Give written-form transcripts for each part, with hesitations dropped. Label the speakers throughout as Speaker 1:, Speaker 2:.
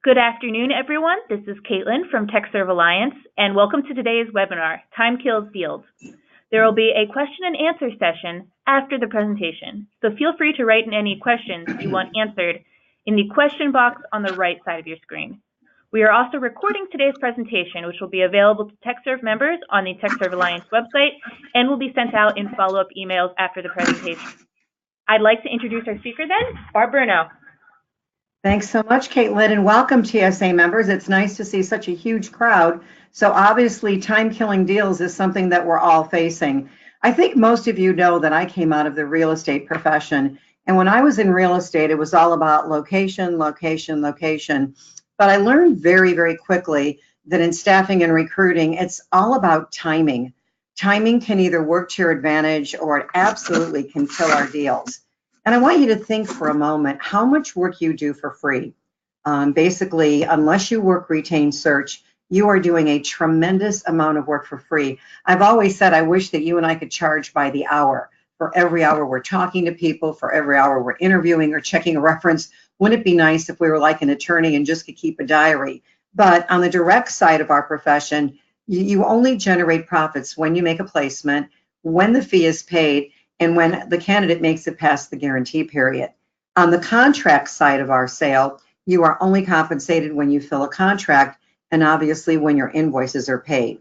Speaker 1: Good afternoon, everyone. This is Caitlin from TechServe Alliance, and welcome to today's webinar, Time Kills Deals. There will be a question and answer session after the presentation, so feel free to write in any questions you want answered in the question box on the right side of your screen. We are also recording today's presentation, which will be available to TechServe members on the TechServe Alliance website and will be sent out in follow-up emails after the presentation. I'd like to introduce our speaker then, Barb Bruno.
Speaker 2: Thanks so much, Caitlin, and welcome TSA members. It's nice to see such a huge crowd. So obviously, time-killing deals is something that we're all facing. I think most of you know that I came out of the real estate profession, and when I was in real estate, it was all about location, location, location. But I learned very, very quickly that in staffing and recruiting, it's all about timing. Timing can either work to your advantage or it absolutely can kill our deals. And I want you to think for a moment how much work you do for free. Basically, unless you work retained search, you are doing a tremendous amount of work for free. I've always said I wish that you and I could charge by the hour. For every hour we're talking to people, for every hour we're interviewing or checking a reference. Wouldn't it be nice if we were like an attorney and just could keep a diary? But on the direct side of our profession, you only generate profits when you make a placement, when the fee is paid, and when the candidate makes it past the guarantee period. On the contract side of our sale, you are only compensated when you fill a contract and obviously when your invoices are paid.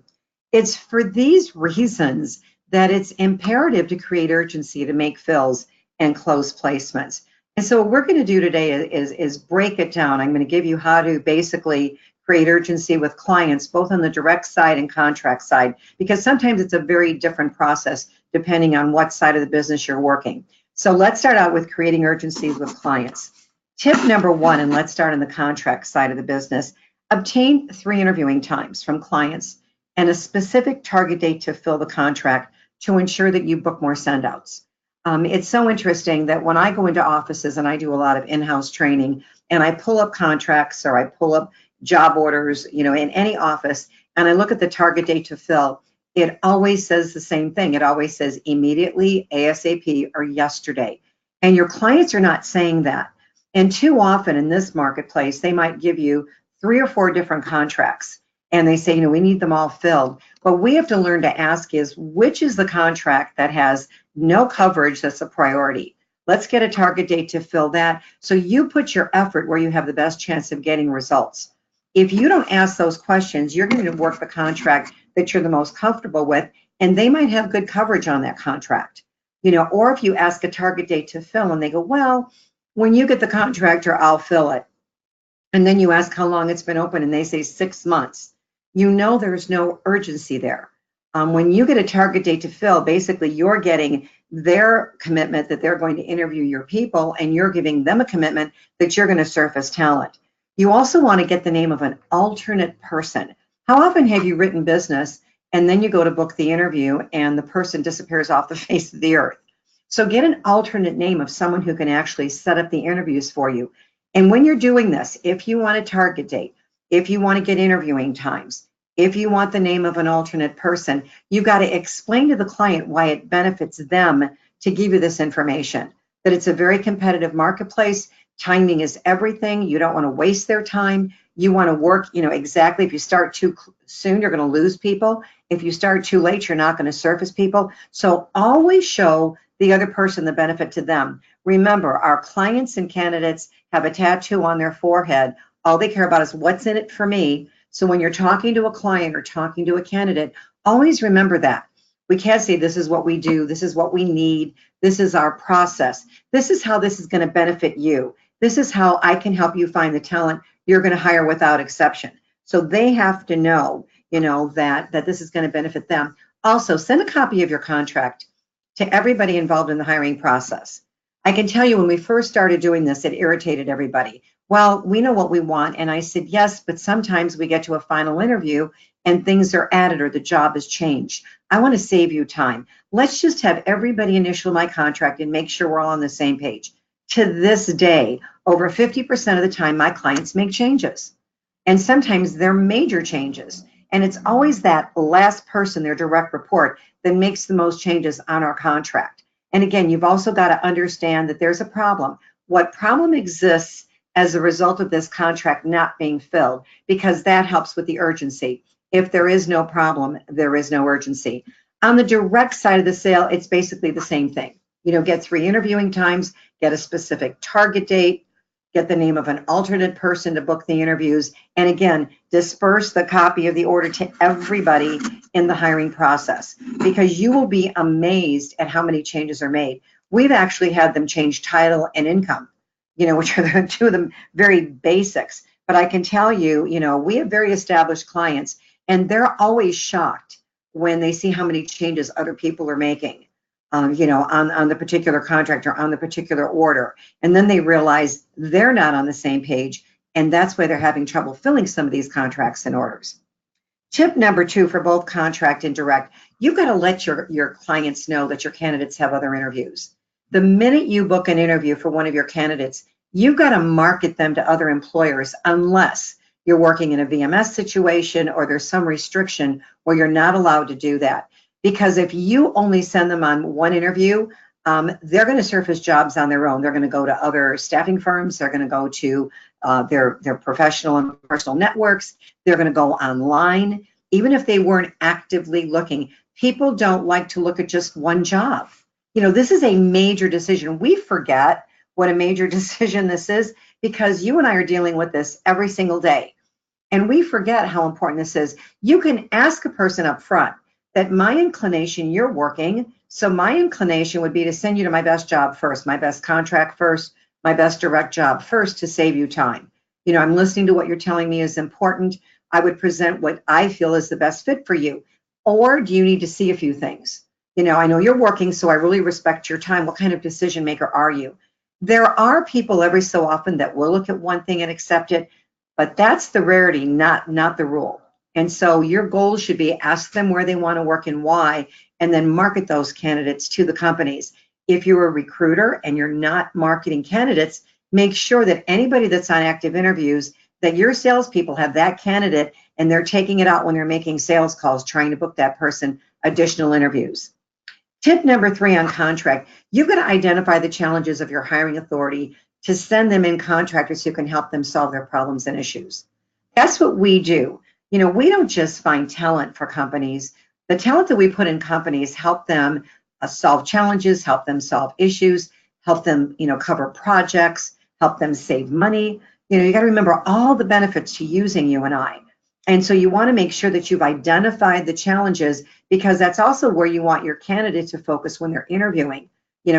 Speaker 2: It's for these reasons that it's imperative to create urgency to make fills and close placements. And so what we're going to do today is break it down. I'm going to give you how to basically create urgency with clients, both on the direct side and contract side, because sometimes it's a very different process depending on what side of the business you're working. So let's start out with creating urgencies with clients. Tip number one, and let's start on the contract side of the business, obtain 3 interviewing times from clients and a specific target date to fill the contract to ensure that you book more sendouts. It's so interesting that when I go into offices and I do a lot of in-house training and I pull up contracts or I pull up job orders, in any office, and I look at the target date to fill, it always says the same thing. It always says immediately, ASAP, or yesterday. And your clients are not saying that. And too often in this marketplace, they might give you 3 or 4 different contracts. And they say, we need them all filled. What we have to learn to ask is, which is the contract that has no coverage that's a priority? Let's get a target date to fill that. So you put your effort where you have the best chance of getting results. If you don't ask those questions, you're going to work the contract that you're the most comfortable with, and they might have good coverage on that contract. Or if you ask a target date to fill and they go, well, when you get the contractor, I'll fill it. And then you ask how long it's been open and they say 6 months. There's no urgency there. When you get a target date to fill, basically you're getting their commitment that they're going to interview your people, and you're giving them a commitment that you're going to surface talent. You also want to get the name of an alternate person. How often have you written business and then you go to book the interview and the person disappears off the face of the earth? So get an alternate name of someone who can actually set up the interviews for you. And when you're doing this, if you want a target date, if you want to get interviewing times, if you want the name of an alternate person, you've got to explain to the client why it benefits them to give you this information, that it's a very competitive marketplace. Timing is everything. You don't want to waste their time. You want to work, exactly. If you start too soon, you're going to lose people. If you start too late, you're not going to surface people. So always show the other person the benefit to them. Remember, our clients and candidates have a tattoo on their forehead. All they care about is what's in it for me. So when you're talking to a client or talking to a candidate, always remember that. We can't say this is what we do, this is what we need, this is our process. This is how this is going to benefit you. This is how I can help you find the talent you're going to hire without exception. So they have to know, that this is going to benefit them. Also, send a copy of your contract to everybody involved in the hiring process. I can tell you when we first started doing this, it irritated everybody. Well, we know what we want. And I said, yes, but sometimes we get to a final interview and things are added or the job has changed. I want to save you time. Let's just have everybody initial my contract and make sure we're all on the same page. To this day, over 50% of the time, my clients make changes. And sometimes they're major changes. And it's always that last person, their direct report, that makes the most changes on our contract. And again, you've also got to understand that there's a problem. What problem exists as a result of this contract not being filled, because that helps with the urgency. If there is no problem, there is no urgency. On the direct side of the sale, it's basically the same thing. Get 3 interviewing times, get a specific target date, get the name of an alternate person to book the interviews, and again, disperse the copy of the order to everybody in the hiring process, because you will be amazed at how many changes are made. We've actually had them change title and income, which are 2 of the very basics. But I can tell you, we have very established clients, and they're always shocked when they see how many changes other people are making, on the particular contract or on the particular order. And then they realize they're not on the same page, and that's why they're having trouble filling some of these contracts and orders. Tip number 2 for both contract and direct, you've got to let your clients know that your candidates have other interviews. The minute you book an interview for one of your candidates, you've got to market them to other employers, unless you're working in a VMS situation or there's some restriction where you're not allowed to do that. Because if you only send them on one interview, they're going to surface jobs on their own. They're going to go to other staffing firms. They're going to go to their professional and personal networks. They're going to go online. Even if they weren't actively looking, people don't like to look at just one job. This is a major decision. We forget what a major decision this is, because you and I are dealing with this every single day. And we forget how important this is. You can ask a person up front that my inclination, you're working, so my inclination would be to send you to my best job first, my best contract first, my best direct job first, to save you time. I'm listening to what you're telling me is important. I would present what I feel is the best fit for you. Or do you need to see a few things? I know you're working, so I really respect your time. What kind of decision maker are you? There are people every so often that will look at one thing and accept it, but that's the rarity, not the rule. And so your goal should be ask them where they want to work and why, and then market those candidates to the companies. If you're a recruiter and you're not marketing candidates, make sure that anybody that's on active interviews, that your salespeople have that candidate and they're taking it out when they're making sales calls, trying to book that person additional interviews. Tip number 3 on contract, you've got to identify the challenges of your hiring authority to send them in contractors who can help them solve their problems and issues. That's what we do. We don't just find talent for companies. The talent that we put in companies help them solve challenges, help them solve issues, help them, cover projects, help them save money. You got to remember all the benefits to using you and I. And so you want to make sure that you've identified the challenges, because that's also where you want your candidate to focus when they're interviewing,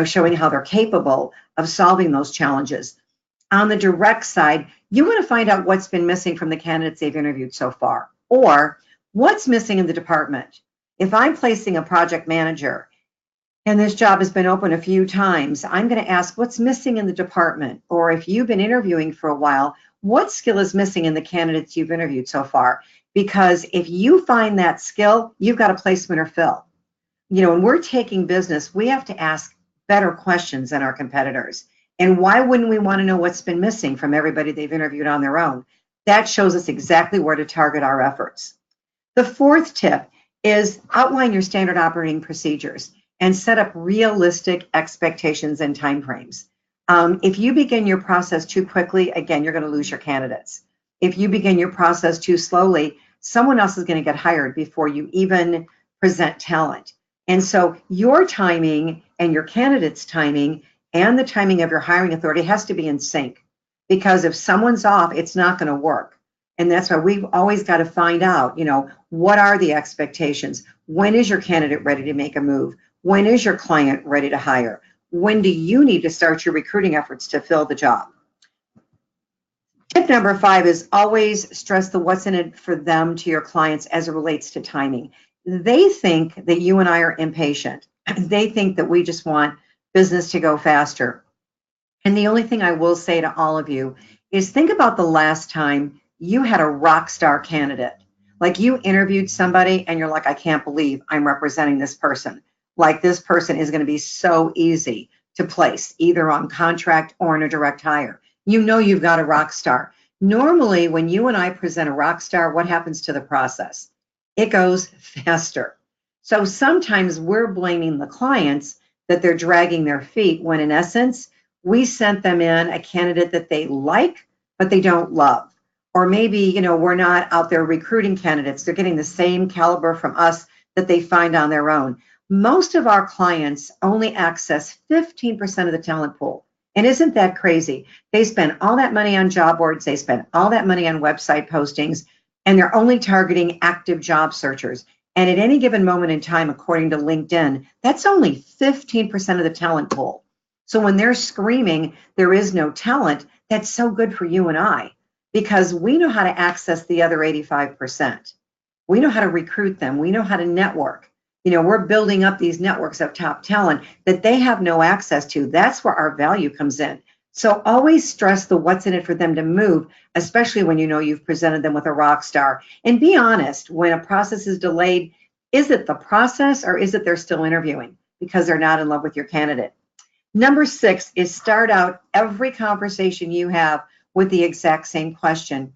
Speaker 2: showing how they're capable of solving those challenges. On the direct side, you want to find out what's been missing from the candidates they've interviewed so far, or what's missing in the department. If I'm placing a project manager and this job has been open a few times, I'm going to ask what's missing in the department. Or if you've been interviewing for a while, what skill is missing in the candidates you've interviewed so far? Because if you find that skill, you've got a placement or fill. When we're taking business, we have to ask better questions than our competitors. And why wouldn't we want to know what's been missing from everybody they've interviewed on their own? That shows us exactly where to target our efforts. The 4th tip is outline your standard operating procedures and set up realistic expectations and timeframes. If you begin your process too quickly, again, you're going to lose your candidates. If you begin your process too slowly, someone else is going to get hired before you even present talent. And so your timing and your candidate's timing and the timing of your hiring authority has to be in sync, because if someone's off, it's not going to work. And that's why we've always got to find out, what are the expectations? When is your candidate ready to make a move? When is your client ready to hire? When do you need to start your recruiting efforts to fill the job? Tip number 5 is always stress the what's in it for them to your clients as it relates to timing. They think that you and I are impatient. They think that we just want business to go faster. And the only thing I will say to all of you is think about the last time you had a rock star candidate. Like you interviewed somebody and you're like, I can't believe I'm representing this person. Like this person is going to be so easy to place, either on contract or in a direct hire. You've got a rock star. Normally, when you and I present a rock star, what happens to the process? It goes faster. So sometimes we're blaming the clients that they're dragging their feet, when in essence, we sent them in a candidate that they like, but they don't love. Or maybe, we're not out there recruiting candidates. They're getting the same caliber from us that they find on their own. Most of our clients only access 15% of the talent pool. And isn't that crazy? They spend all that money on job boards, they spend all that money on website postings, and they're only targeting active job searchers. And at any given moment in time, according to LinkedIn, that's only 15% of the talent pool. So when they're screaming, there is no talent, that's so good for you and I, because we know how to access the other 85%. We know how to recruit them. We know how to network. We're building up these networks of top talent that they have no access to. That's where our value comes in. So always stress the what's in it for them to move, especially when you've presented them with a rock star. And be honest, when a process is delayed, is it the process or is it they're still interviewing because they're not in love with your candidate? Number 6 is start out every conversation you have with the exact same question.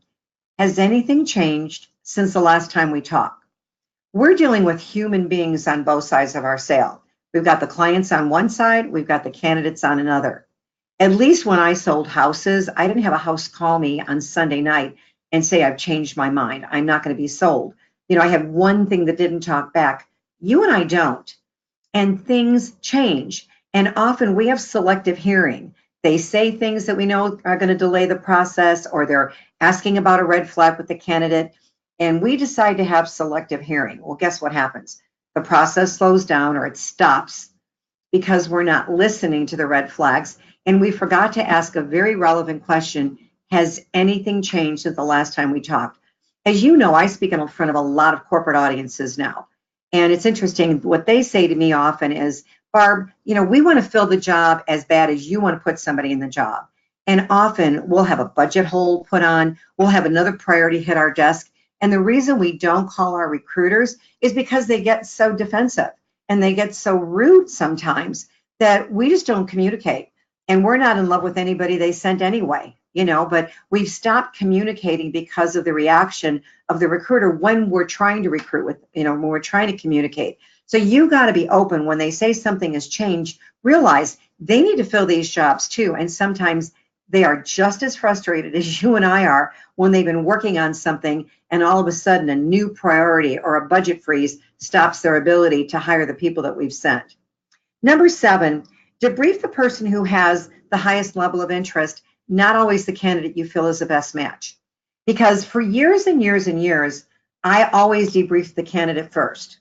Speaker 2: Has anything changed since the last time we talked? We're dealing with human beings on both sides of our sale. We've got the clients on one side, we've got the candidates on another. At least when I sold houses, I didn't have a house call me on Sunday night and say, I've changed my mind, I'm not going to be sold. I have one thing that didn't talk back. You and I don't. And things change. And often we have selective hearing. They say things that we know are going to delay the process, or they're asking about a red flag with the candidate, and we decide to have selective hearing. Well, guess what happens? The process slows down or it stops because we're not listening to the red flags, and we forgot to ask a very relevant question. Has anything changed since the last time we talked? As you know, I speak in front of a lot of corporate audiences now, and it's interesting. What they say to me often is, Barb, we want to fill the job as bad as you want to put somebody in the job. And often we'll have a budget hold put on, we'll have another priority hit our desk. And the reason we don't call our recruiters is because they get so defensive and they get so rude sometimes that we just don't communicate. And we're not in love with anybody they sent anyway, but we've stopped communicating because of the reaction of the recruiter when we're trying to recruit with, when we're trying to communicate. So you got to be open when they say something has changed. Realize they need to fill these jobs too. And sometimes they are just as frustrated as you and I are when they've been working on something and all of a sudden a new priority or a budget freeze stops their ability to hire the people that we've sent. Number 7, debrief the person who has the highest level of interest, not always the candidate you feel is the best match. Because for years and years and years, I always debriefed the candidate first,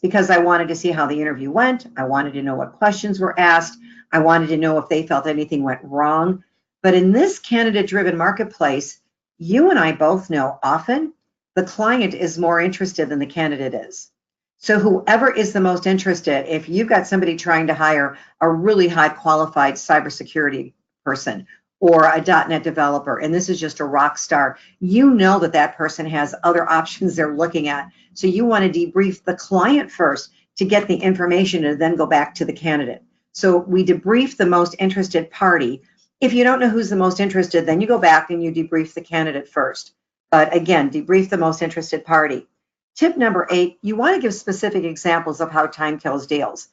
Speaker 2: because I wanted to see how the interview went. I wanted to know what questions were asked. I wanted to know if they felt anything went wrong. But in this candidate-driven marketplace, you and I both know often the client is more interested than the candidate is. So whoever is the most interested, if you've got somebody trying to hire a really high qualified cybersecurity person or a .NET developer, and this is just a rock star, you know that that person has other options they're looking at. So you want to debrief the client first to get the information and then go back to the candidate. So we debrief the most interested party. If you don't know who's the most interested, then you go back and you debrief the candidate first. But again, debrief the most interested party. Tip number 8, you want to give specific examples of how time kills deals.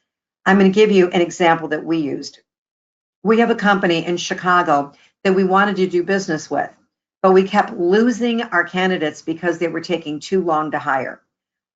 Speaker 2: I'm going to give you an example that we used. We have a company in Chicago that we wanted to do business with, but we kept losing our candidates because they were taking too long to hire.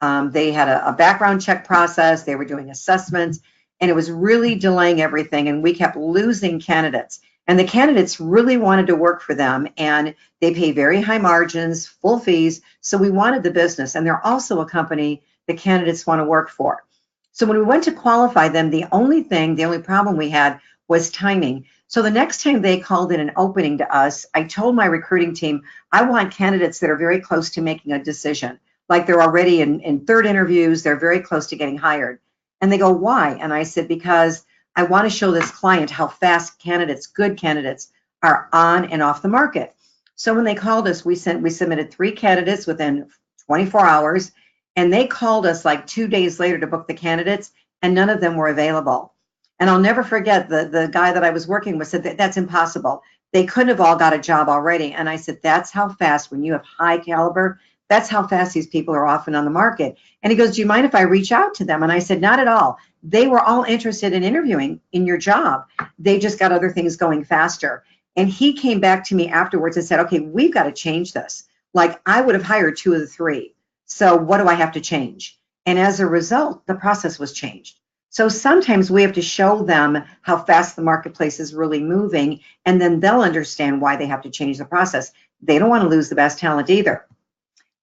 Speaker 2: They had a background check process, they were doing assessments, and it was really delaying everything, and we kept losing candidates. And the candidates really wanted to work for them, and they pay very high margins, full fees, so we wanted the business. And they're also a company the candidates want to work for. So when we went to qualify them, the only problem we had was timing. So the next time they called in an opening to us, I told my recruiting team, I want candidates that are very close to making a decision. Like they're already in third interviews, they're very close to getting hired. And they go, why? And I said, because I want to show this client how fast candidates, good candidates, are on and off the market. So when they called us, we submitted 3 candidates within 24 hours, and they called us like 2 days later to book the candidates, and none of them were available. And I'll never forget the guy that I was working with said that's impossible. They couldn't have all got a job already. And I said, that's how fast, when you have high caliber, that's how fast these people are often on the market. And he goes, do you mind if I reach out to them? And I said, not at all. They were all interested in interviewing in your job. They just got other things going faster. And he came back to me afterwards and said, okay, we've got to change this. Like, I would have hired 2 of the 3. So what do I have to change? And as a result, the process was changed. So sometimes we have to show them how fast the marketplace is really moving, and then they'll understand why they have to change the process. They don't want to lose the best talent either.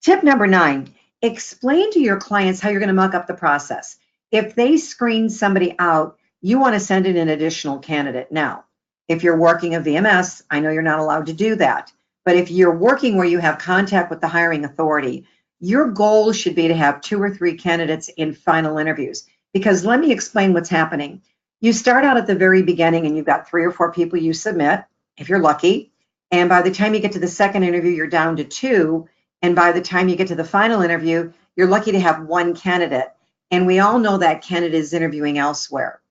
Speaker 2: Tip number 9, explain to your clients how you're going to muck up the process. If they screen somebody out, you want to send in an additional candidate. Now, if you're working a VMS, I know you're not allowed to do that. But if you're working where you have contact with the hiring authority, your goal should be to have 2 or 3 candidates in final interviews. Because let me explain what's happening. You start out at the very beginning and you've got 3 or 4 people you submit, if you're lucky. And by the time you get to the second interview, you're down to 2. And by the time you get to the final interview, you're lucky to have 1 candidate. And we all know that candidate is interviewing elsewhere.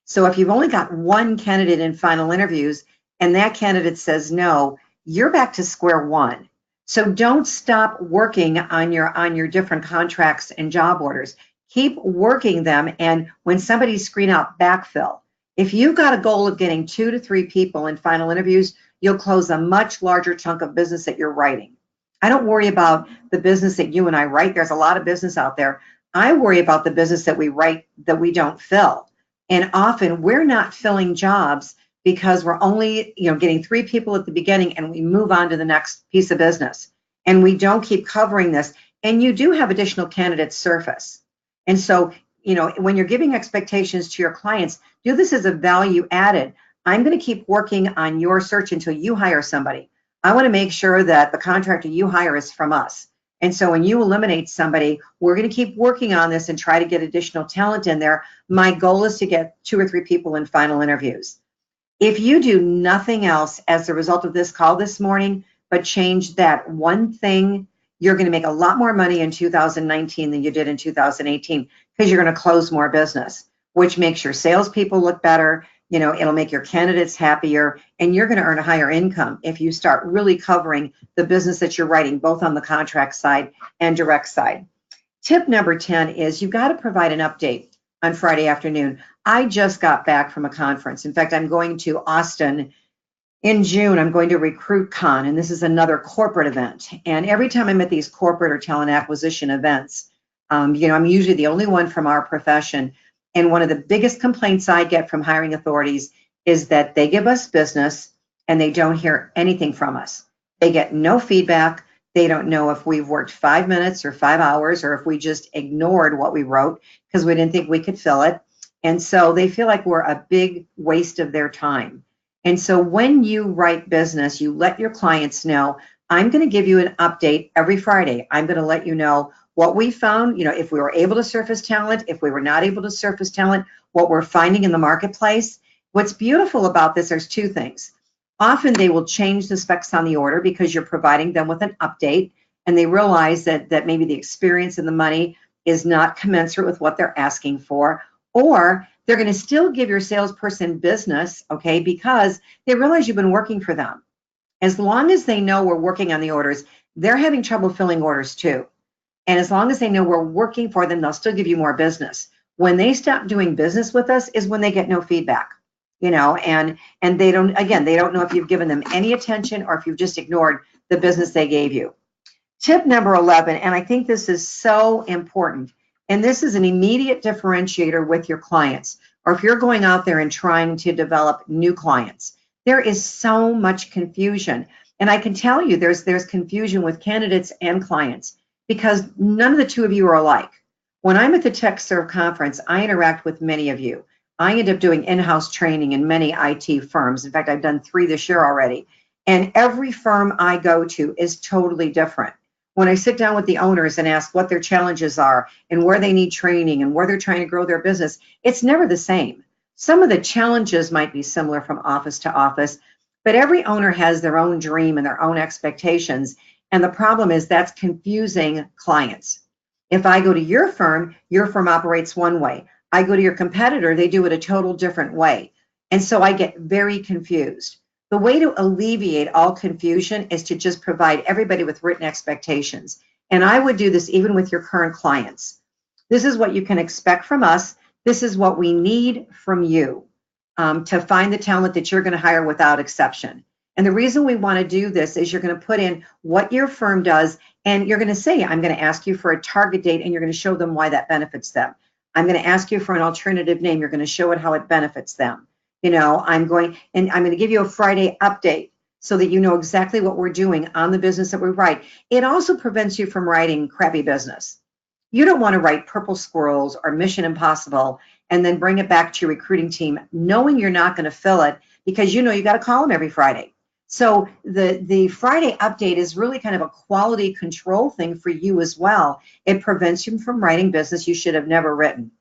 Speaker 2: So if you've only got 1 candidate in final interviews and that candidate says no, you're back to square one. So don't stop working on your different contracts and job orders. Keep working them, and when somebody's screen out, backfill. If you've got a goal of getting 2 to 3 people in final interviews, you'll close a much larger chunk of business that you're writing. I don't worry about the business that you and I write. There's a lot of business out there. I worry about the business that we write that we don't fill. And often we're not filling jobs because we're only, getting 3 people at the beginning and we move on to the next piece of business. And we don't keep covering this. And you do have additional candidates surface. And so, when you're giving expectations to your clients, do this as a value added. I'm going to keep working on your search until you hire somebody. I want to make sure that the contractor you hire is from us. And so when you eliminate somebody, we're going to keep working on this and try to get additional talent in there. My goal is to get 2 or 3 people in final interviews. If you do nothing else as a result of this call this morning, but change that one thing, you're going to make a lot more money in 2019 than you did in 2018 because you're going to close more business, which makes your salespeople look better. It'll make your candidates happier, and you're going to earn a higher income if you start really covering the business that you're writing, both on the contract side and direct side. Tip number 10 is you've got to provide an update on Friday afternoon. I just got back from a conference. In fact, I'm going to Austin in June. I'm going to RecruitCon, and this is another corporate event. And every time I'm at these corporate or talent acquisition events, I'm usually the only one from our profession. And one of the biggest complaints I get from hiring authorities is that they give us business and they don't hear anything from us. They get no feedback. They don't know if we've worked 5 minutes or 5 hours or if we just ignored what we wrote because we didn't think we could fill it. And so they feel like we're a big waste of their time. And so when you write business, you let your clients know, I'm going to give you an update every Friday. I'm going to let you know what we found, if we were able to surface talent, if we were not able to surface talent, what we're finding in the marketplace. What's beautiful about this, there's 2 things. Often they will change the specs on the order because you're providing them with an update, and they realize that maybe the experience and the money is not commensurate with what they're asking for, or they're going to still give your salesperson business, okay, because they realize you've been working for them. As long as they know we're working on the orders, they're having trouble filling orders too. And as long as they know we're working for them, they'll still give you more business. When they stop doing business with us is when they get no feedback, and they don't know if you've given them any attention or if you've just ignored the business they gave you. Tip number 11, and I think this is so important, and this is an immediate differentiator with your clients, or if you're going out there and trying to develop new clients. There is so much confusion. And I can tell you there's confusion with candidates and clients because none of the 2 of you are alike. When I'm at the TechServe conference, I interact with many of you. I end up doing in-house training in many IT firms. In fact, I've done 3 this year already. And every firm I go to is totally different. When I sit down with the owners and ask what their challenges are and where they need training and where they're trying to grow their business, it's never the same. Some of the challenges might be similar from office to office, but every owner has their own dream and their own expectations. And the problem is that's confusing clients. If I go to your firm operates one way. I go to your competitor, they do it a total different way. And so I get very confused. The way to alleviate all confusion is to just provide everybody with written expectations. And I would do this even with your current clients. This is what you can expect from us. This is what we need from you to find the talent that you're going to hire without exception. And the reason we want to do this is you're going to put in what your firm does, and you're going to say, I'm going to ask you for a target date, and you're going to show them why that benefits them. I'm going to ask you for an alternative name. You're going to show it how it benefits them. I'm going to give you a Friday update so that you know exactly what we're doing on the business that we write. It also prevents you from writing crappy business. You don't want to write Purple Squirrels or Mission Impossible and then bring it back to your recruiting team knowing you're not going to fill it because you got to call them every Friday. So the Friday update is really kind of a quality control thing for you as well. It prevents you from writing business you should have never written.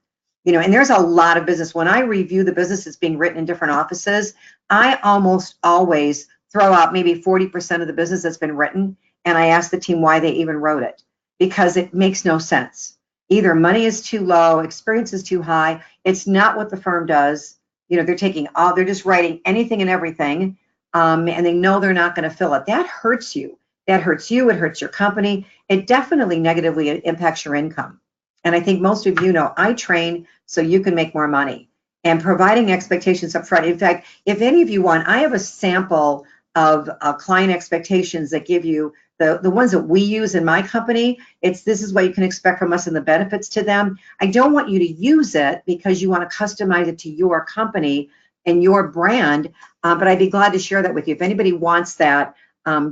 Speaker 2: And there's a lot of business. When I review the business that's being written in different offices, I almost always throw out maybe 40% of the business that's been written, and I ask the team why they even wrote it, because it makes no sense. Either money is too low, experience is too high. It's not what the firm does. They're just writing anything and everything, and they know they're not going to fill it. That hurts you. That hurts you. It hurts your company. It definitely negatively impacts your income. And I think most of you know I train so you can make more money, and providing expectations up front. In fact, if any of you want, I have a sample of client expectations that give you the ones that we use in my company. This is what you can expect from us and the benefits to them. I don't want you to use it because you want to customize it to your company and your brand, but I'd be glad to share that with you. If anybody wants that,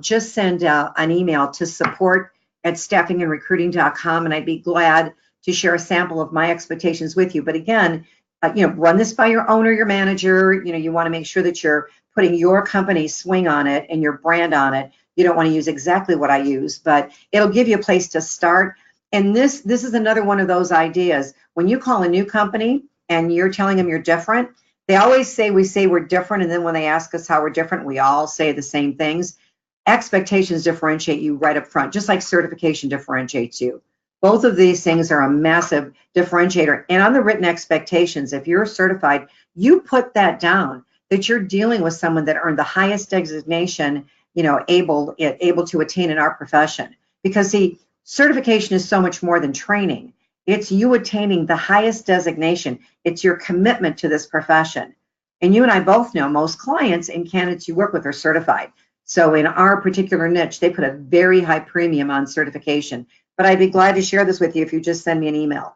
Speaker 2: just send an email to support@staffingandrecruiting.com, and I'd be glad to share a sample of my expectations with you. But again, run this by your owner, your manager. You want to make sure that you're putting your company swing on it and your brand on it. You don't want to use exactly what I use, but it'll give you a place to start. And this is another one of those ideas. When you call a new company and you're telling them you're different, they always say we say we're different, and then when they ask us how we're different, we all say the same things. Expectations differentiate you right up front, just like certification differentiates you. Both of these things are a massive differentiator. And on the written expectations, if you're certified, you put that down, that you're dealing with someone that earned the highest designation, able to attain in our profession. Because see, certification is so much more than training. It's you attaining the highest designation. It's your commitment to this profession. And you and I both know most clients and candidates you work with are certified. So in our particular niche, they put a very high premium on certification. But I'd be glad to share this with you if you just send me an email.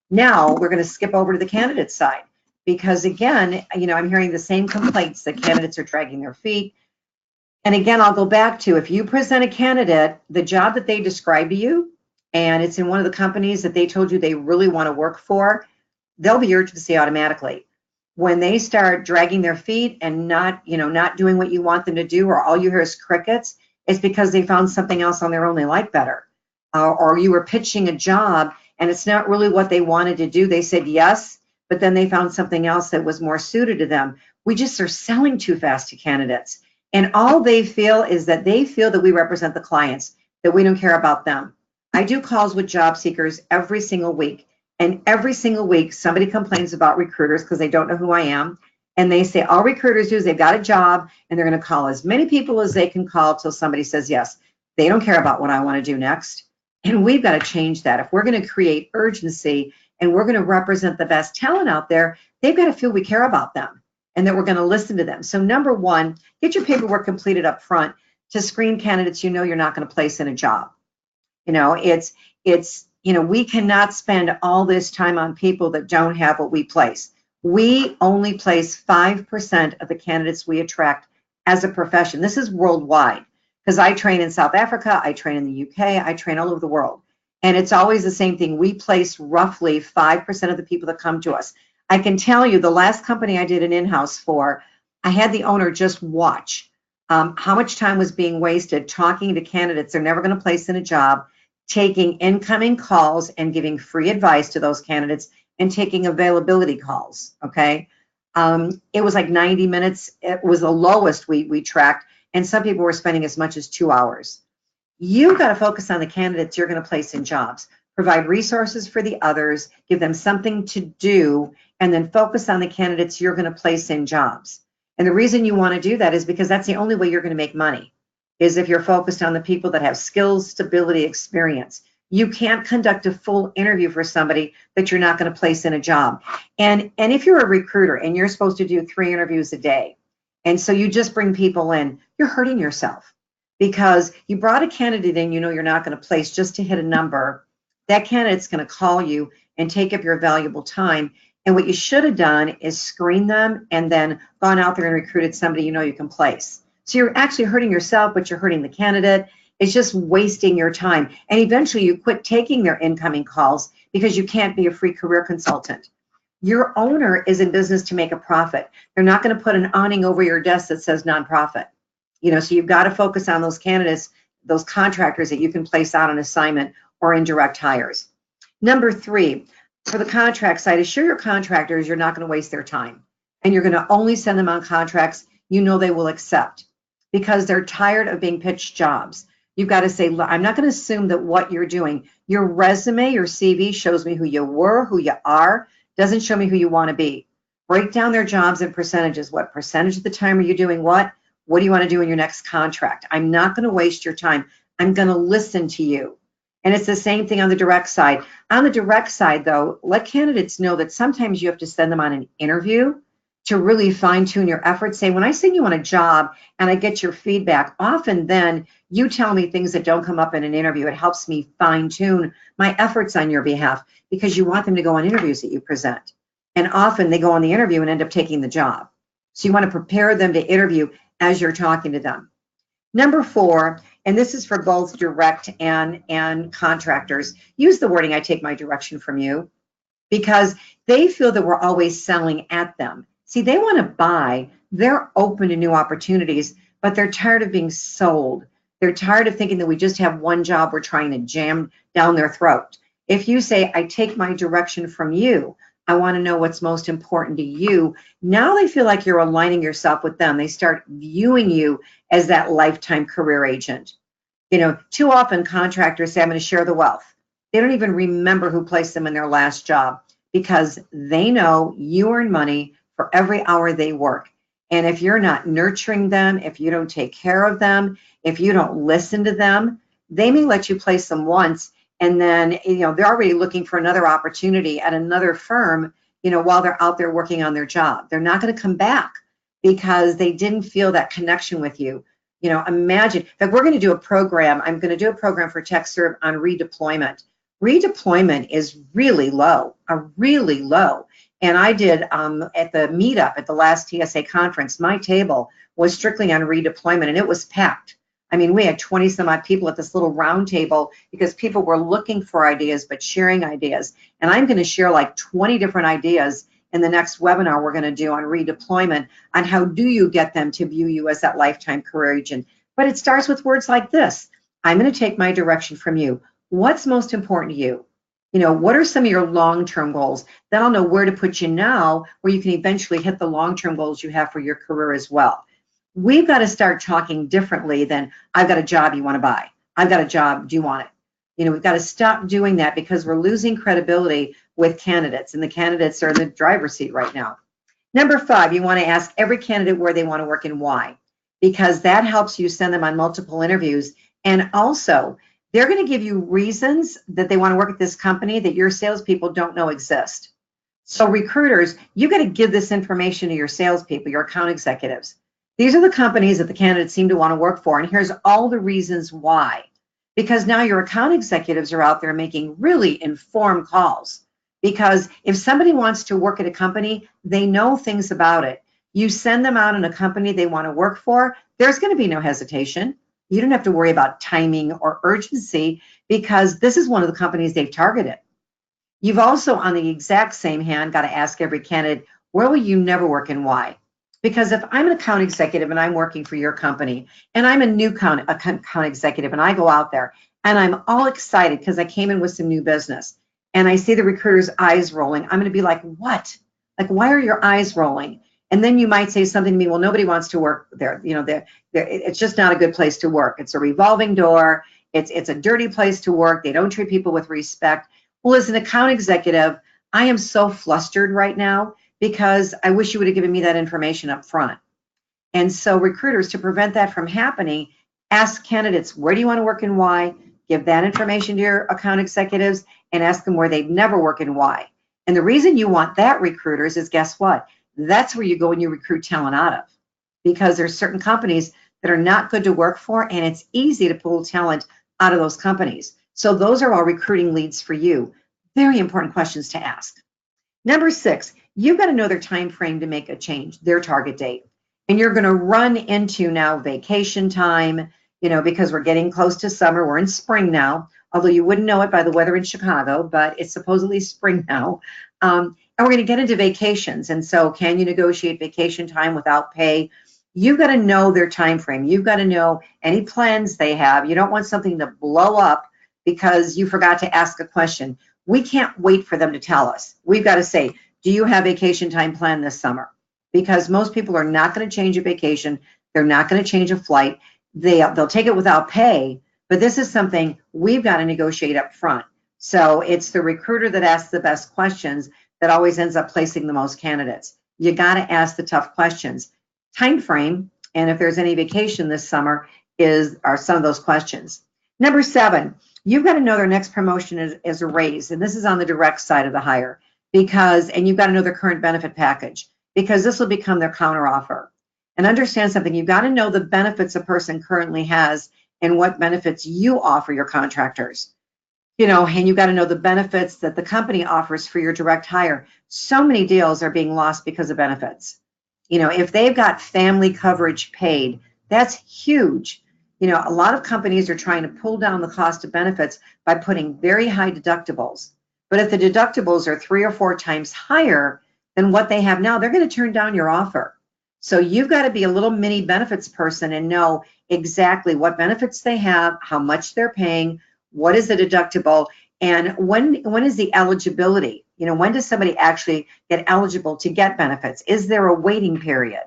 Speaker 2: Now we're going to skip over to the candidate side, because again, I'm hearing the same complaints that candidates are dragging their feet. And again, I'll go back to, if you present a candidate, the job that they describe to you, and it's in one of the companies that they told you they really want to work for, they'll be urgency automatically. When they start dragging their feet and not doing what you want them to do, or all you hear is crickets, it's because they found something else on their own they like better. Or you were pitching a job and it's not really what they wanted to do. They said yes, but then they found something else that was more suited to them. We just are selling too fast to candidates. And all they feel is that they feel that we represent the clients, that we don't care about them. I do calls with job seekers every single week. And every single week, somebody complains about recruiters because they don't know who I am. And they say all recruiters do is they've got a job and they're going to call as many people as they can call till somebody says yes. They don't care about what I want to do next. And we've got to change that. If we're going to create urgency and we're going to represent the best talent out there, they've got to feel we care about them and that we're going to listen to them. So number one, get your paperwork completed up front to screen candidates you're not going to place in a job. We cannot spend all this time on people that don't have what we place. We only place 5% of the candidates we attract as a profession. This is worldwide, because I train in South Africa, I train in the UK, I train all over the world. And it's always the same thing. We place roughly 5% of the people that come to us. I can tell you the last company I did an in-house for, I had the owner just watch how much time was being wasted talking to candidates they're never going to place in a job, taking incoming calls and giving free advice to those candidates and taking availability calls, okay? It was like 90 minutes. It was the lowest we tracked, and some people were spending as much as 2 hours. You've got to focus on the candidates you're going to place in jobs, provide resources for the others, give them something to do, and then focus on the candidates you're going to place in jobs. And the reason you want to do that is because that's the only way you're going to make money, is if you're focused on the people that have skills, stability, experience. You can't conduct a full interview for somebody that you're not going to place in a job. And if you're a recruiter and you're supposed to do 3 interviews a day, And so you just bring people in, you're hurting yourself because you brought a candidate in, you know you're not going to place just to hit a number. That candidate's going to call you and take up your valuable time. And what you should have done is screen them and then gone out there and recruited somebody you know you can place. So you're actually hurting yourself, but you're hurting the candidate. It's just wasting your time. And eventually you quit taking their incoming calls because you can't be a free career consultant. Your owner is in business to make a profit. They're not going to put an awning over your desk that says nonprofit. You know, so you've got to focus on those candidates, those contractors that you can place out on assignment or in direct hires. Number 3, for the contract side, assure your contractors you're not going to waste their time. And you're going to only send them on contracts you know they will accept because they're tired of being pitched jobs. You've got to say, I'm not going to assume that what you're doing, your resume, your CV shows me who you were, who you are, doesn't show me who you want to be. Break down their jobs in percentages. What percentage of the time are you doing what? What do you want to do in your next contract? I'm not going to waste your time. I'm going to listen to you. And it's the same thing on the direct side. On the direct side, though, let candidates know that sometimes you have to send them on an interview to really fine tune your efforts. Say, when I send you on a job and I get your feedback, often then you tell me things that don't come up in an interview. It helps me fine tune my efforts on your behalf because you want them to go on interviews that you present. And often they go on the interview and end up taking the job. So you want to prepare them to interview as you're talking to them. Number 4, and this is for both direct and contractors, use the wording, I take my direction from you, because they feel that we're always selling at them. See, they want to buy, they're open to new opportunities, but they're tired of being sold. They're tired of thinking that we just have one job we're trying to jam down their throat. If you say, I take my direction from you, I want to know what's most important to you. Now they feel like you're aligning yourself with them. They start viewing you as that lifetime career agent. You know, too often contractors say, I'm going to share the wealth. They don't even remember who placed them in their last job because they know you earn money for every hour they work. And if you're not nurturing them, if you don't take care of them, if you don't listen to them, they may let you place them once and then, you know, they're already looking for another opportunity at another firm, you know, while they're out there working on their job. They're not going to come back because they didn't feel that connection with you. You know, imagine, in fact, we're going to do a program. I'm going to do a program for TechServe on redeployment. Redeployment is really low, really low. And I did at the meetup at the last TSA conference, my table was strictly on redeployment and it was packed. I mean, we had 20 some odd people at this little round table because people were looking for ideas, but sharing ideas. And I'm going to share like 20 different ideas in the next webinar we're going to do on redeployment on how do you get them to view you as that lifetime career agent. But it starts with words like this. I'm going to take my direction from you. What's most important to you? You know, what are some of your long-term goals? Then I'll know where to put you now, where you can eventually hit the long-term goals you have for your career as well. We've got to start talking differently than I've got a job you want to buy. I've got a job, do you want it? You know, we've got to stop doing that because we're losing credibility with candidates and the candidates are in the driver's seat right now. Number 5, you want to ask every candidate where they want to work and why, because that helps you send them on multiple interviews. And also, they're going to give you reasons that they want to work at this company that your salespeople don't know exist. So recruiters, you got to give this information to your salespeople, your account executives. These are the companies that the candidates seem to want to work for, and here's all the reasons why. Because now your account executives are out there making really informed calls. Because if somebody wants to work at a company, they know things about it. You send them out in a company they want to work for, there's going to be no hesitation. You don't have to worry about timing or urgency because this is one of the companies they've targeted. You've also, on the exact same hand, got to ask every candidate, where will you never work and why? Because if I'm an account executive and I'm working for your company and I'm a new account executive and I go out there and I'm all excited because I came in with some new business and I see the recruiter's eyes rolling, I'm going to be like, what? Like, why are your eyes rolling? And then you might say something to me, well, nobody wants to work there. You know, it's just not a good place to work. It's a revolving door. It's a dirty place to work. They don't treat people with respect. Well, as an account executive, I am so flustered right now because I wish you would have given me that information up front. And so recruiters, to prevent that from happening, ask candidates, where do you want to work and why? Give that information to your account executives and ask them where they'd never work and why. And the reason you want that, recruiters, is guess what? That's where you go and you recruit talent out of. because there's certain companies that are not good to work for, and it's easy to pull talent out of those companies. So those are all recruiting leads for you. Very important questions to ask. Number 6, you've got to know their time frame to make a change, their target date. And you're going to run into now vacation time, because we're getting close to summer. We're in spring now, although you wouldn't know it by the weather in Chicago, but it's supposedly spring now. And we're going to get into vacations. And so can you negotiate vacation time without pay? You've got to know their time frame. You've got to know any plans they have. You don't want something to blow up because you forgot to ask a question. We can't wait for them to tell us. We've got to say, do you have vacation time planned this summer? Because most people are not going to change a vacation. They're not going to change a flight. They'll take it without pay, but this is something we've got to negotiate up front. So it's the recruiter that asks the best questions that always ends up placing the most candidates. You got to ask the tough questions. Time frame, and if there's any vacation this summer, are some of those questions. Number 7, you've got to know their next promotion is a raise, and this is on the direct side of the hire, and you've got to know their current benefit package, because this will become their counteroffer. And understand something, you've got to know the benefits a person currently has and what benefits you offer your contractors. And you've got to know the benefits that the company offers for your direct hire. So many deals are being lost because of benefits. If they've got family coverage paid, that's huge. A lot of companies are trying to pull down the cost of benefits by putting very high deductibles. But if the deductibles are 3 or 4 times higher than what they have now, they're going to turn down your offer. So you've got to be a little mini benefits person and know exactly what benefits they have, how much they're paying, what is the deductible, and when is the eligibility? When does somebody actually get eligible to get benefits? Is there a waiting period?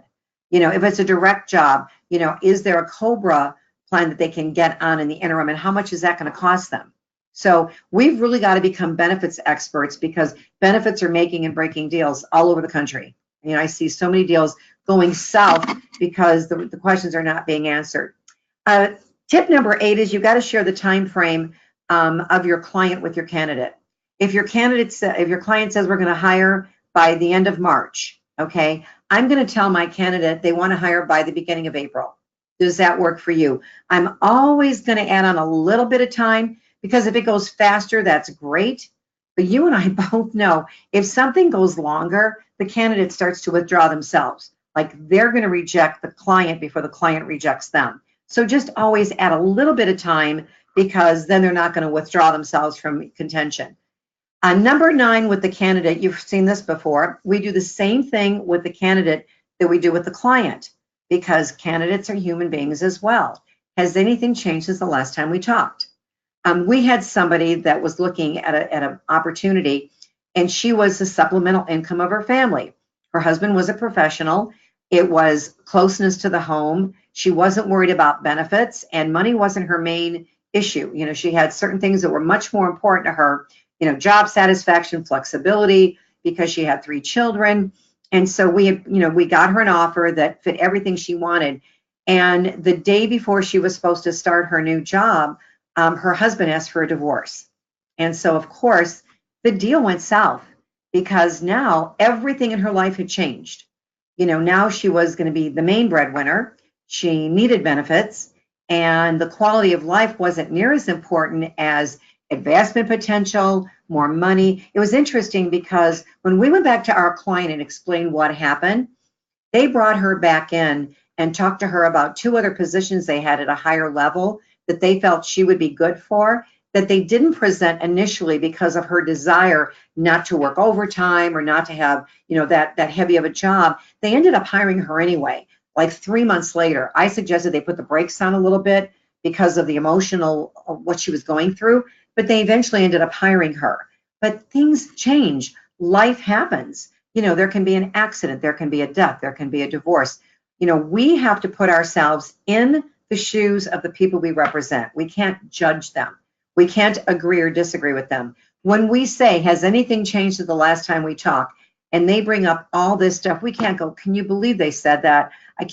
Speaker 2: If it's a direct job, is there a COBRA plan that they can get on in the interim, and how much is that going to cost them? So we've really got to become benefits experts, because benefits are making and breaking deals all over the country. I see so many deals going south because the questions are not being answered. Tip number 8 is you've got to share the time frame of your client with your candidate. If your client says we're going to hire by the end of March, okay, I'm going to tell my candidate they want to hire by the beginning of April. Does that work for you? I'm always going to add on a little bit of time, because if it goes faster, that's great. But you and I both know if something goes longer, the candidate starts to withdraw themselves. Like they're going to reject the client before the client rejects them. So just always add a little bit of time, because then they're not going to withdraw themselves from contention. Number 9 with the candidate, you've seen this before. We do the same thing with the candidate that we do with the client, because candidates are human beings as well. Has anything changed since the last time we talked? We had somebody that was looking at an opportunity, and she was the supplemental income of her family. Her husband was a professional. It was closeness to the home. She wasn't worried about benefits, and money wasn't her main issue. She had certain things that were much more important to her, job satisfaction, flexibility, because she had 3 children. And so we got her an offer that fit everything she wanted. And the day before she was supposed to start her new job, her husband asked for a divorce. And so, of course, the deal went south, because now everything in her life had changed. Now she was going to be the main breadwinner. She needed benefits, and the quality of life wasn't near as important as advancement potential, more money. It was interesting, because when we went back to our client and explained what happened, they brought her back in and talked to her about 2 other positions they had at a higher level that they felt she would be good for, that they didn't present initially because of her desire not to work overtime or not to have, that heavy of a job. They ended up hiring her anyway. Like 3 months later, I suggested they put the brakes on a little bit because of the emotional, what she was going through, but they eventually ended up hiring her. But things change. Life happens. There can be an accident, there can be a death, there can be a divorce. We have to put ourselves in the shoes of the people we represent. We can't judge them. We can't agree or disagree with them. When we say, has anything changed since the last time we talked? And they bring up all this stuff, we can't go, can you believe they said that?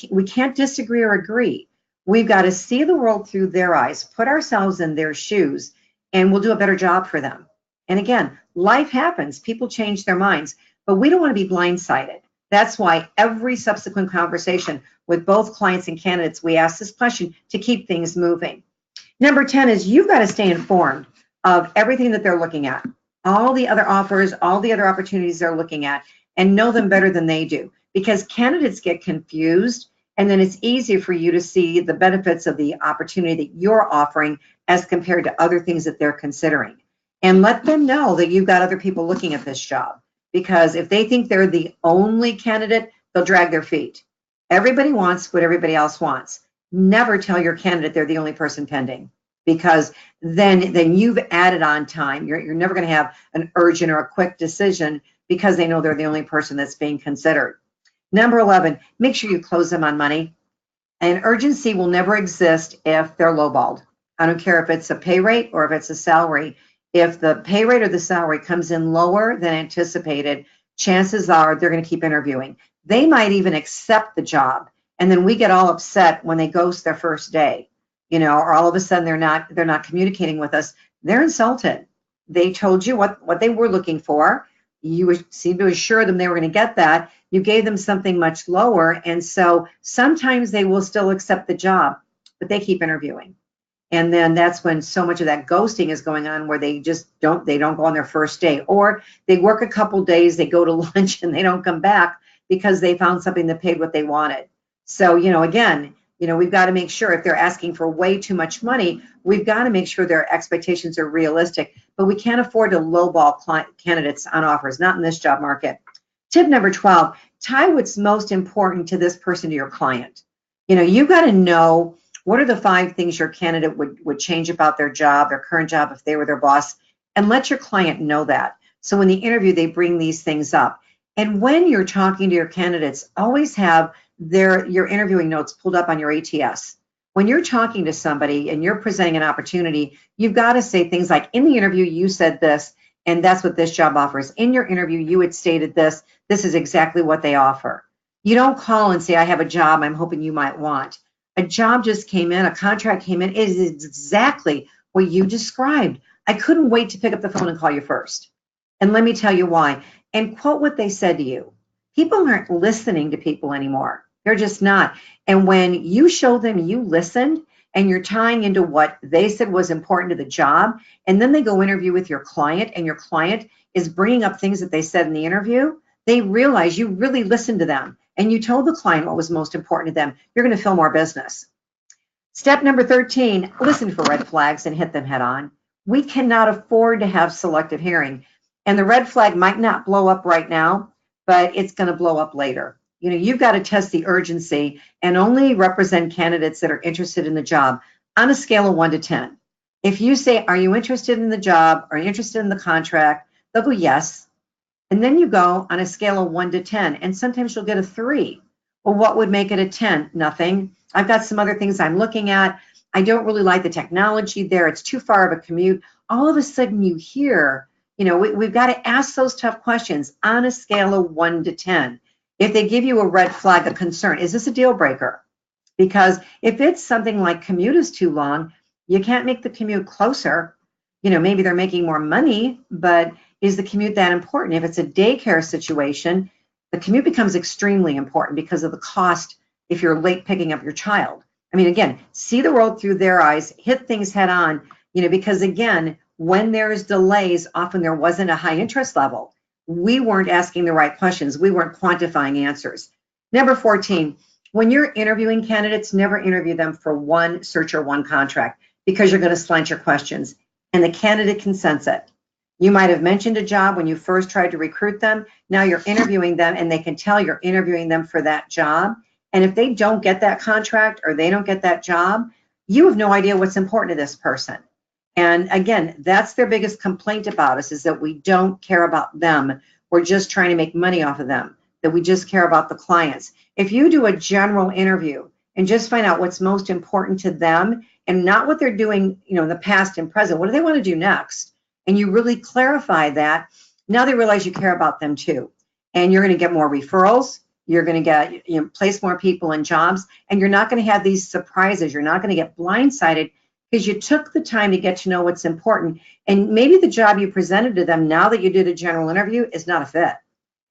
Speaker 2: We can't disagree or agree. We've got to see the world through their eyes, put ourselves in their shoes, and we'll do a better job for them. And again, life happens. People change their minds, but we don't want to be blindsided. That's why every subsequent conversation with both clients and candidates, we ask this question to keep things moving. Number 10 is you've got to stay informed of everything that they're looking at, all the other offers, all the other opportunities they're looking at, and know them better than they do, because candidates get confused, and then it's easier for you to see the benefits of the opportunity that you're offering as compared to other things that they're considering. And let them know that you've got other people looking at this job, because if they think they're the only candidate, they'll drag their feet. Everybody wants what everybody else wants. Never tell your candidate they're the only person pending, because then you've added on time. You're never going to have an urgent or a quick decision because they know they're the only person that's being considered. Number 11, make sure you close them on money. And urgency will never exist if they're lowballed. I don't care if it's a pay rate or if it's a salary. If the pay rate or the salary comes in lower than anticipated, chances are they're going to keep interviewing. They might even accept the job, and then we get all upset when they ghost their first day, or all of a sudden they're not communicating with us. They're insulted. They told you what they were looking for. You seemed to assure them they were going to get that. You gave them something much lower, and so sometimes they will still accept the job, but they keep interviewing. And then that's when so much of that ghosting is going on, where they just don't go on their first day, or they work a couple days, they go to lunch, and they don't come back because they found something that paid what they wanted. So, again, we've got to make sure if they're asking for way too much money, we've got to make sure their expectations are realistic, but we can't afford to lowball candidates on offers, not in this job market. Tip number 12, tie what's most important to this person to your client. You've got to know what are the 5 things your candidate would change about their job, their current job, if they were their boss, and let your client know that. So when the interview, they bring these things up. And when you're talking to your candidates, always have your interviewing notes pulled up on your ATS. When you're talking to somebody and you're presenting an opportunity, you've got to say things like, in the interview, you said this, and that's what this job offers. In your interview, you had stated this. This is exactly what they offer. You don't call and say, I have a job I'm hoping you might want. A job just came in, a contract came in. It is exactly what you described. I couldn't wait to pick up the phone and call you first. And let me tell you why. And quote what they said to you. People aren't listening to people anymore. They're just not. And when you show them you listened and you're tying into what they said was important to the job, and then they go interview with your client and your client is bringing up things that they said in the interview, they realize you really listened to them and you told the client what was most important to them. You're going to fill more business. Step number 13, listen for red flags and hit them head on. We cannot afford to have selective hearing. And the red flag might not blow up right now, but it's going to blow up later. You've got to test the urgency and only represent candidates that are interested in the job on a scale of 1 to 10. If you say, are you interested in the job? Are you interested in the contract? They'll go, yes. And then you go on a scale of 1 to 10, and sometimes you'll get a 3. Well, what would make it a 10? Nothing. I've got some other things I'm looking at. I don't really like the technology there. It's too far of a commute. All of a sudden you hear, we've got to ask those tough questions on a scale of 1 to 10. If they give you a red flag, a concern, is this a deal breaker? Because if it's something like commute is too long, you can't make the commute closer. Maybe they're making more money, but is the commute that important? If it's a daycare situation, the commute becomes extremely important because of the cost if you're late picking up your child. Again, see the world through their eyes, hit things head on, because again, when there's delays, often there wasn't a high interest level. We weren't asking the right questions. We weren't quantifying answers. Number 14, when you're interviewing candidates, never interview them for one search or one contract, because you're going to slant your questions and the candidate can sense it. You might have mentioned a job when you first tried to recruit them. Now you're interviewing them and they can tell you're interviewing them for that job. And if they don't get that contract or they don't get that job, you have no idea what's important to this person. And again, that's their biggest complaint about us, is that we don't care about them. We're just trying to make money off of them, that we just care about the clients. If you do a general interview and just find out what's most important to them and not what they're doing, in the past and present, what do they want to do next? And you really clarify that, now they realize you care about them too. And you're going to get more referrals. You're going to get, place more people in jobs, and you're not going to have these surprises. You're not going to get blindsided because you took the time to get to know what's important. And maybe the job you presented to them now that you did a general interview is not a fit.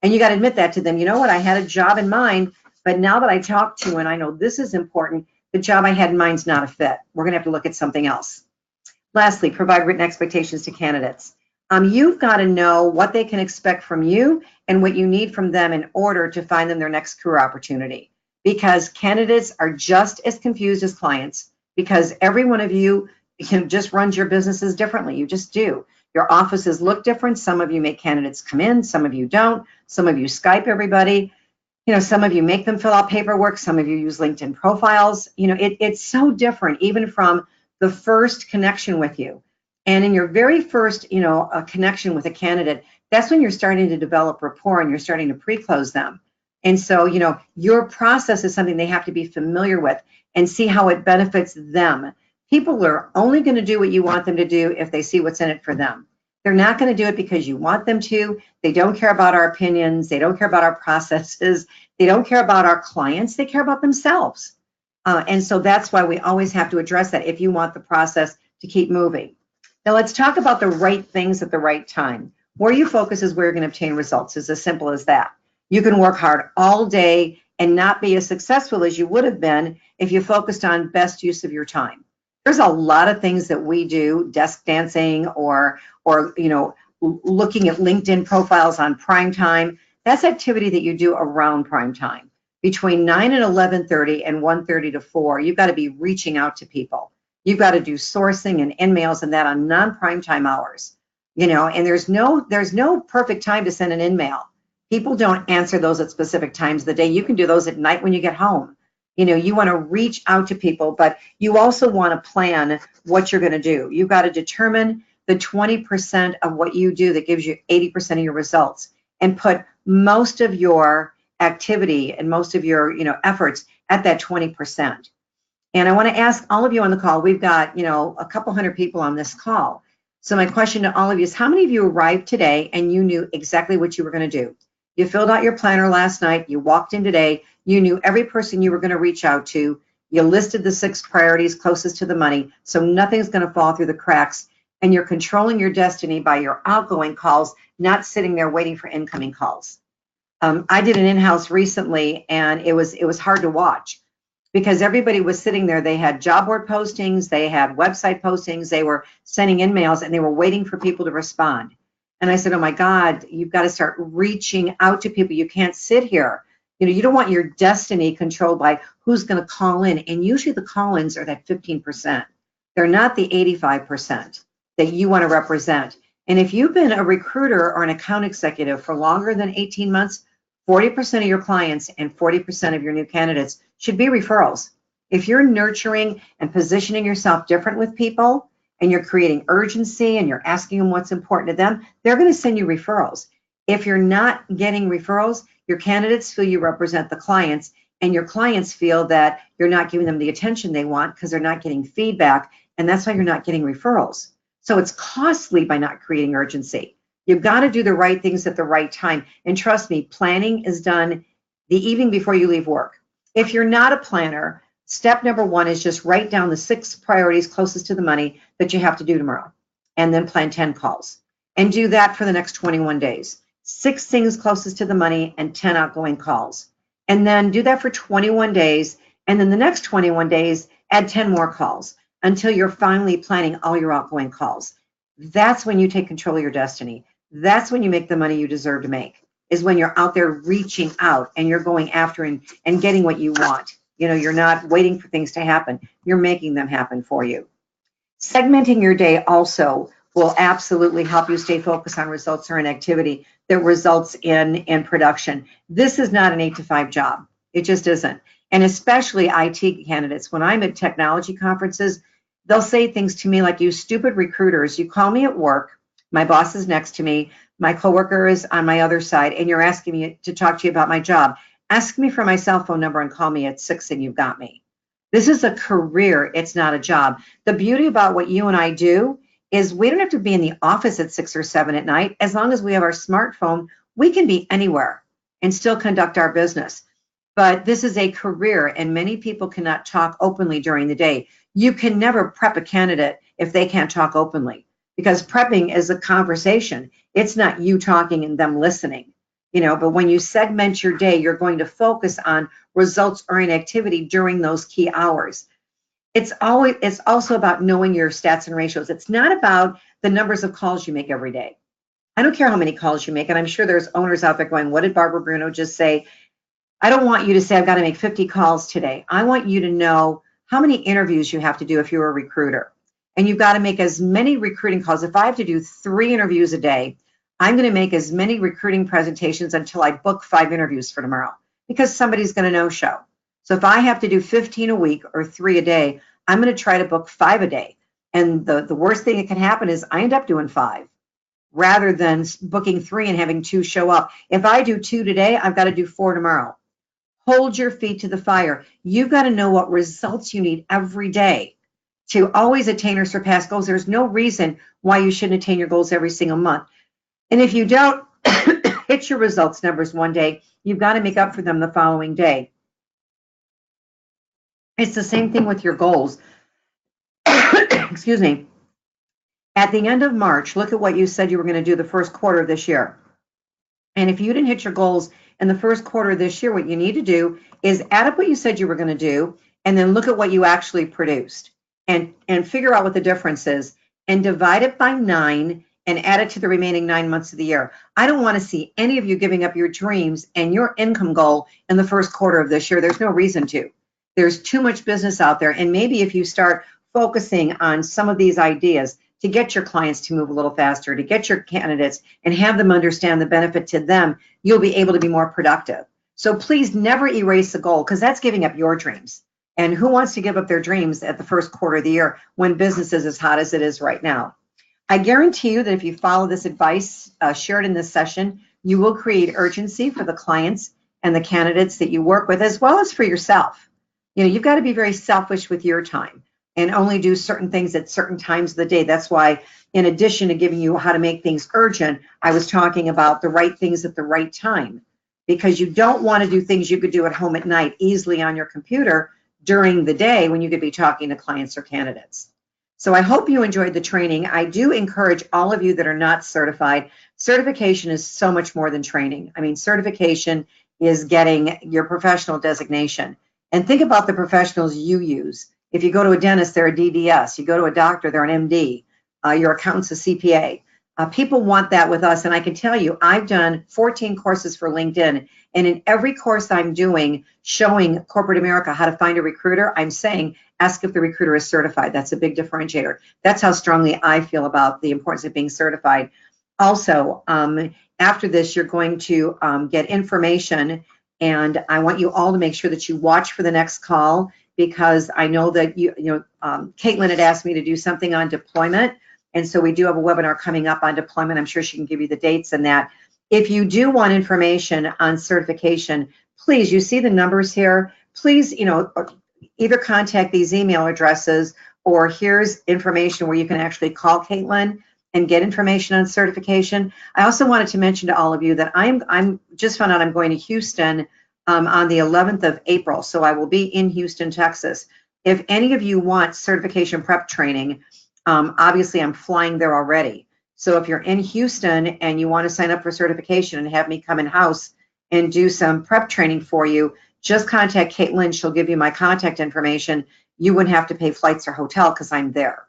Speaker 2: And you got to admit that to them. You know what? I had a job in mind, but now that I talk to you and I know this is important, the job I had in mind is not a fit. We're going to have to look at something else. Lastly, provide written expectations to candidates. You've got to know what they can expect from you and what you need from them in order to find them their next career opportunity. Because candidates are just as confused as clients, because every one of you just runs your businesses differently. You just do. Your offices look different. Some of you make candidates come in, some of you don't. Some of you Skype everybody. Some of you make them fill out paperwork. Some of you use LinkedIn profiles. It's so different, even from the first connection with you. And in your very first, a connection with a candidate, that's when you're starting to develop rapport and you're starting to pre-close them. And so, your process is something they have to be familiar with and see how it benefits them. People are only going to do what you want them to do if they see what's in it for them. They're not going to do it because you want them to. They don't care about our opinions. They don't care about our processes. They don't care about our clients. They care about themselves. And so that's why we always have to address that if you want the process to keep moving. Now let's talk about the right things at the right time. Where you focus is where you're going to obtain results. It's as simple as that. You can work hard all day and not be as successful as you would have been if you focused on best use of your time. There's a lot of things that we do, desk dancing or looking at LinkedIn profiles on prime time. That's activity that you do around prime time. Between 9 and 11:30 and 1:30 to 4, you've got to be reaching out to people. You've got to do sourcing and in-mails and that on non-prime time hours. And there's no perfect time to send an in-mail. People don't answer those at specific times of the day. You can do those at night when you get home. You want to reach out to people, but you also want to plan what you're going to do. You've got to determine the 20% of what you do that gives you 80% of your results and put most of your activity and most of your efforts at that 20%. And I want to ask all of you on the call, we've got a couple hundred people on this call. So my question to all of you is, how many of you arrived today and you knew exactly what you were going to do? You filled out your planner last night, you walked in today, you knew every person you were going to reach out to, you listed the 6 priorities closest to the money, so nothing's going to fall through the cracks, and you're controlling your destiny by your outgoing calls, not sitting there waiting for incoming calls. I did an in-house recently, and it was hard to watch because everybody was sitting there. They had job board postings, they had website postings, they were sending in mails, and they were waiting for people to respond. And I said, oh my God, you've got to start reaching out to people. You can't sit here. You don't want your destiny controlled by who's going to call in. And usually the call-ins are that 15%. They're not the 85% that you want to represent. And if you've been a recruiter or an account executive for longer than 18 months, 40% of your clients and 40% of your new candidates should be referrals. If you're nurturing and positioning yourself different with people, and you're creating urgency and you're asking them what's important to them, they're going to send you referrals. If you're not getting referrals, your candidates feel you represent the clients, and your clients feel that you're not giving them the attention they want because they're not getting feedback, and that's why you're not getting referrals. So it's costly by not creating urgency. You've got to do the right things at the right time. And trust me, planning is done the evening before you leave work. If you're not a planner, step number 1 is just write down the 6 priorities closest to the money that you have to do tomorrow, and then plan 10 calls. And do that for the next 21 days. 6 things closest to the money and 10 outgoing calls. And then do that for 21 days, and then the next 21 days, add 10 more calls until you're finally planning all your outgoing calls. That's when you take control of your destiny. That's when you make the money you deserve to make, is when you're out there reaching out and you're going after and getting what you want. You're not waiting for things to happen. You're making them happen for you. Segmenting your day also will absolutely help you stay focused on results or an activity that results in production. This is not an 8-to-5 job. It just isn't. And especially IT candidates, when I'm at technology conferences, they'll say things to me like, you stupid recruiters, you call me at work, my boss is next to me, my coworker is on my other side, and you're asking me to talk to you about my job. Ask me for my cell phone number and call me at 6 and you've got me. This is a career, it's not a job. The beauty about what you and I do is we don't have to be in the office at 6 or 7 at night. As long as we have our smartphone, we can be anywhere and still conduct our business. But this is a career, and many people cannot talk openly during the day. You can never prep a candidate if they can't talk openly, because prepping is a conversation. It's not you talking and them listening. but when you segment your day, you're going to focus on results-oriented activity during those key hours. It's also about knowing your stats and ratios. It's not about the numbers of calls you make every day. I don't care how many calls you make, and I'm sure there's owners out there going, what did Barbara Bruno just say? I don't want you to say, I've got to make 50 calls today. I want you to know how many interviews you have to do if you're a recruiter. And you've got to make as many recruiting calls. If I have to do 3 interviews a day, I'm going to make as many recruiting presentations until I book 5 interviews for tomorrow, because somebody's going to no-show. So if I have to do 15 a week or 3 a day, I'm going to try to book 5 a day. And the worst thing that can happen is I end up doing 5 rather than booking 3 and having 2 show up. If I do 2 today, I've got to do 4 tomorrow. Hold your feet to the fire. You've got to know what results you need every day to always attain or surpass goals. There's no reason why you shouldn't attain your goals every single month. And if you don't hit your results numbers one day, you've got to make up for them the following day. It's the same thing with your goals. Excuse me. At the end of March, look at what you said you were going to do the first quarter of this year. And if you didn't hit your goals in the first quarter of this year, what you need to do is add up what you said you were going to do, and then look at what you actually produced and figure out what the difference is and divide it by 9 and add it to the remaining 9 months of the year. I don't want to see any of you giving up your dreams and your income goal in the first quarter of this year. There's no reason to. There's too much business out there. And maybe if you start focusing on some of these ideas to get your clients to move a little faster, to get your candidates and have them understand the benefit to them, you'll be able to be more productive. So please never erase the goal, because that's giving up your dreams. And who wants to give up their dreams at the first quarter of the year when business is as hot as it is right now? I guarantee you that if you follow this advice shared in this session, you will create urgency for the clients and the candidates that you work with, as well as for yourself. You've got to be very selfish with your time and only do certain things at certain times of the day. That's why, in addition to giving you how to make things urgent, I was talking about the right things at the right time, because you don't want to do things you could do at home at night easily on your computer during the day when you could be talking to clients or candidates. So I hope you enjoyed the training. I do encourage all of you that are not certified. Certification is so much more than training. I mean, certification is getting your professional designation. And think about the professionals you use. If you go to a dentist, they're a DDS. You go to a doctor, they're an MD. Your accountant's a CPA. People want that with us. And I can tell you, I've done 14 courses for LinkedIn. And in every course I'm doing, showing corporate America how to find a recruiter, I'm saying, ask if the recruiter is certified. That's a big differentiator. That's how strongly I feel about the importance of being certified. Also, after this, you're going to get information. And I want you all to make sure that you watch for the next call, because I know that Caitlin had asked me to do something on deployment. And so we do have a webinar coming up on deployment. I'm sure she can give you the dates and that. If you do want information on certification, please, you see the numbers here. Please, either contact these email addresses, or here's information where you can actually call Caitlin and get information on certification. I also wanted to mention to all of you that I'm just found out I'm going to Houston on the 11th of April. So I will be in Houston, Texas. If any of you want certification prep training, obviously I'm flying there already. So if you're in Houston and you want to sign up for certification and have me come in-house and do some prep training for you, just contact Caitlin. She'll give you my contact information. You wouldn't have to pay flights or hotel because I'm there.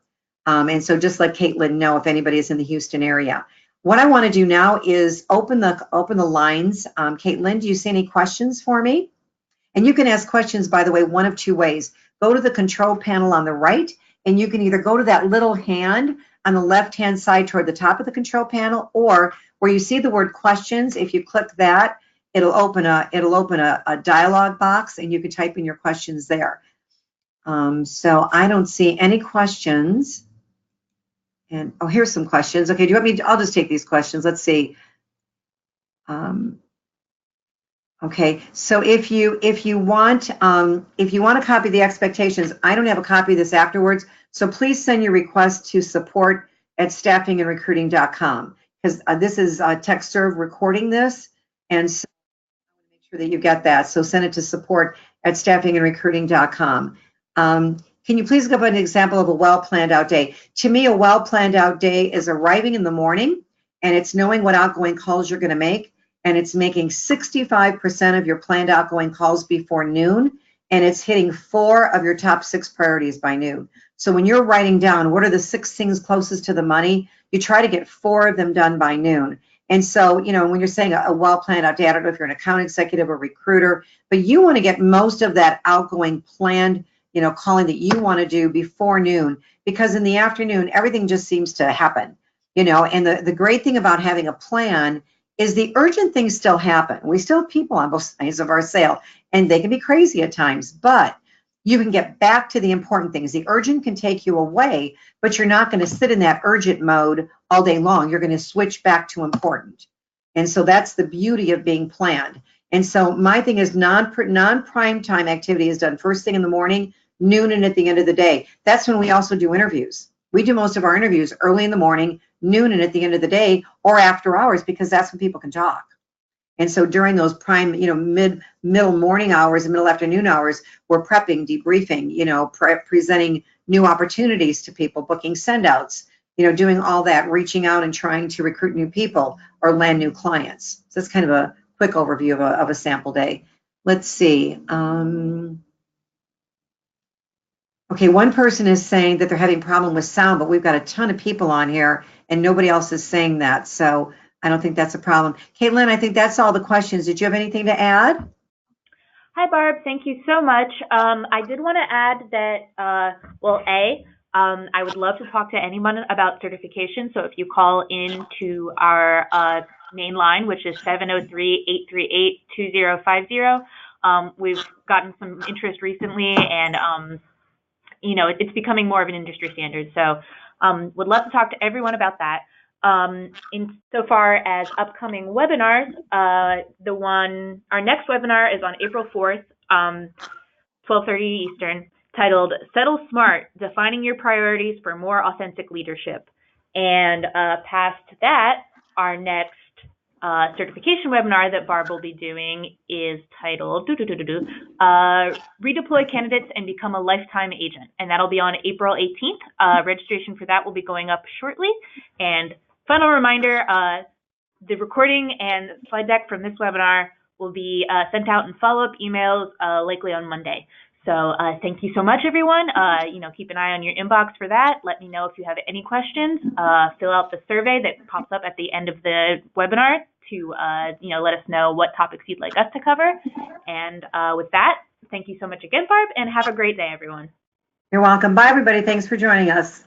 Speaker 2: And so just let Caitlin know if anybody is in the Houston area. What I want to do now is open the lines. Caitlin, do you see any questions for me? And you can ask questions, by the way, one of 2 ways. Go to the control panel on the right, and you can either go to that little hand on the left-hand side toward the top of the control panel, or where you see the word questions, if you click that, it'll open a dialog box, and you can type in your questions there. So I don't see any questions. And oh, here's some questions. Okay, do you want me to, I'll just take these questions. Let's see. Okay, so if you want a copy of the expectations, I don't have a copy of this afterwards. So please send your request to support@staffingandrecruiting.com, because this is TechServe recording this, and so I want to make sure that you get that. So send it to support@staffingandrecruiting.com. Can you please give an example of a well-planned out day? To me, a well-planned out day is arriving in the morning, and it's knowing what outgoing calls you're going to make, and it's making 65% of your planned outgoing calls before noon, and it's hitting 4 of your top 6 priorities by noon. So when you're writing down what are the 6 things closest to the money, you try to get 4 of them done by noon. And so, you know, when you're saying a well-planned out day, I don't know if you're an account executive or recruiter, but you want to get most of that outgoing planned, you know, calling that you want to do before noon, because in the afternoon, everything just seems to happen, you know. And the great thing about having a plan is the urgent things still happen. We still have people on both sides of our sale, and they can be crazy at times, but you can get back to the important things. The urgent can take you away, but you're not going to sit in that urgent mode all day long. You're going to switch back to important. And so that's the beauty of being planned. And so my thing is non-prime time activity is done first thing in the morning, noon, and at the end of the day. That's when we also do interviews. We do most of our interviews early in the morning, noon, and at the end of the day, or after hours, because that's when people can talk. And so during those prime, you know, middle morning hours and middle afternoon hours, we're prepping, debriefing, you know, presenting new opportunities to people, booking send-outs, you know, doing all that, reaching out and trying to recruit new people or land new clients. So that's kind of a quick overview of a sample day. Let's see. Okay, one person is saying that they're having a problem with sound, but we've got a ton of people on here and nobody else is saying that. So I don't think that's a problem. Caitlin, I think that's all the questions. Did you have anything to add?
Speaker 1: Hi, Barb. Thank you so much. I did want to add that, well, I would love to talk to anyone about certification. So if you call in to our main line, which is 703-838-2050, we've gotten some interest recently, and you know, it's becoming more of an industry standard. So would love to talk to everyone about that. Insofar as upcoming webinars, our next webinar is on April 4th, 12:30 Eastern, titled Settle Smart, Defining Your Priorities for More Authentic Leadership. And past that, our next certification webinar that Barb will be doing is titled Redeploy Candidates and Become a Lifetime Agent. And that'll be on April 18th. Registration for that will be going up shortly. And final reminder, the recording and slide deck from this webinar will be sent out in follow-up emails likely on Monday. So thank you so much, everyone. You know, keep an eye on your inbox for that. Let me know if you have any questions. Fill out the survey that pops up at the end of the webinar to, you know, let us know what topics you'd like us to cover. And with that, thank you so much again, Barb, and have a great day, everyone.
Speaker 2: You're welcome. Bye, everybody. Thanks for joining us.